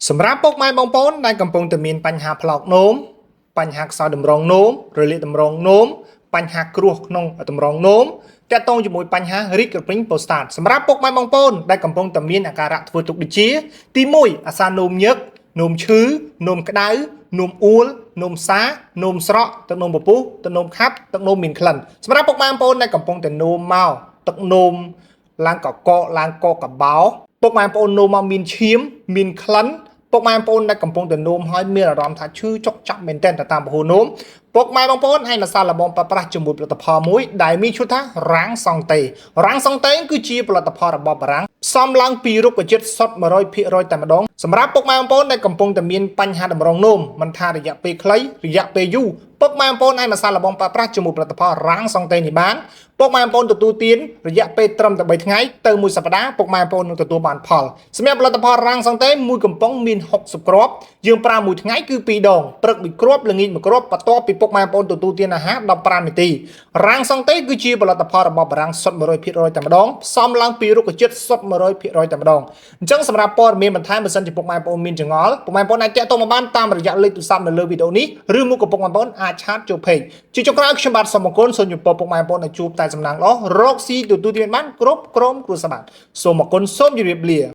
សម្រាប់ពុកម៉ែបងប្អូនដែលកំពុងតែមានបញ្ហាផ្លោកនោមបញ្ហាខ្សោយតម្រងនោមរលាកតម្រងនោមបញ្ហាគ្រោះក្នុងតម្រងនោមទាក់ទងជាមួយបញ្ហារីកក្រពេញប៉ូស្តាតសម្រាប់ពុកម៉ែបងប្អូនដែលកំពុងតែមានអាការៈធ្វើទុក្ខដូចជាទី1អាសានោមញឹកនោមឈឺនោមក្តៅនោមអួលនោមសានោមស្រក់ទឹកនោមពពុះទឹកនោមខាប់ទឹកនោមមានក្លិនសម្រាប់ពុកម៉ែបងប្អូនដែលកំពុងតែនោមមកទឹកនោមឡើងកកឡើងកកបោពុកម៉ែបងប្អូននោមមកមានឈាមមានក្លិនពុកម៉ែបងប្អូនដែលកំពុងតែនោមហើយមានអារម្មណ៍ថាឈឺចុកចាប់មែនទែនតាមពហុនោមពុកម៉ែបងប្អូនឲ្យម្សៅលបងប្រើប្រាស់ជាមួយផលិតផលមួយដែលមានឈ្មោះថារាំងសង់តេរាំងសង់តេគឺជាផលិតផលរបស់បារាំងផ្សំឡើងពីរុក្ខជាតិសុទ្ធ 100% តែម្ដងសម្រាប់ពុកម៉ែបងប្អូនដែលកំពុងតែមានបញ្ហាតម្រងនោមមិនថារយៈពេលខ្លីរយៈពេលយូរពុកម៉ែបងប្អូនឲ្យម្សៅលបងប្រើប្រាស់ជាមួយផលិតផលរាំងសង់តេនេះបានពុកម៉ែបងប្អូនទទួលទានរយៈពេលត្រឹមតែ3ថ្ងៃទៅ1សប្តាហ៍ពុកម៉ែបងប្អូននឹងទទួលបានផលសម្រាប់ផលិតផលរាំងសង់តេមួយកំប៉ុងមាន60គ្រាប់យើងប្រើមួយថ្ងៃគឺ2ដងព្រឹក1គ្រាប់ល្ងាច1គ្រាប់បន្ទាប់ពីពុកម៉ែបងប្អូនទទួលទានអាហារ15នាទីរាំងសង់តេគឺជាផលិតផលរបស់បារាំងសុទ្ធ 100% តែម្ដងផ្សំឡើងពីរុក្ខជាតិសុទ្ធ 100% តែម្ដងអញ្ចឹងសម្រាប់ព័ត៌មានបន្ថែមបើសិនជាពុកម៉ែបងប្អូនមានចង្អល់ពុកម៉ែបងប្អូនអាចតាក់ទងមកបានតាមរយៈលេខទូរស័ព្ទនៅលើវីដេអូនេះឬមួយក៏ពុកម៉ែបងប្អូនអាចឆាតចូល page ជាចុងក្រោយខ្ញុំបាទសូមអរគុណសូមជម្រាបពុកម៉ែបងប្អូនដែលជួបតែសំណាងល្អរកស៊ីទទួលទានបានគ្រប់ក្រុមគ្រួសារបាទសូមអរគុណសូមជម្រាបលា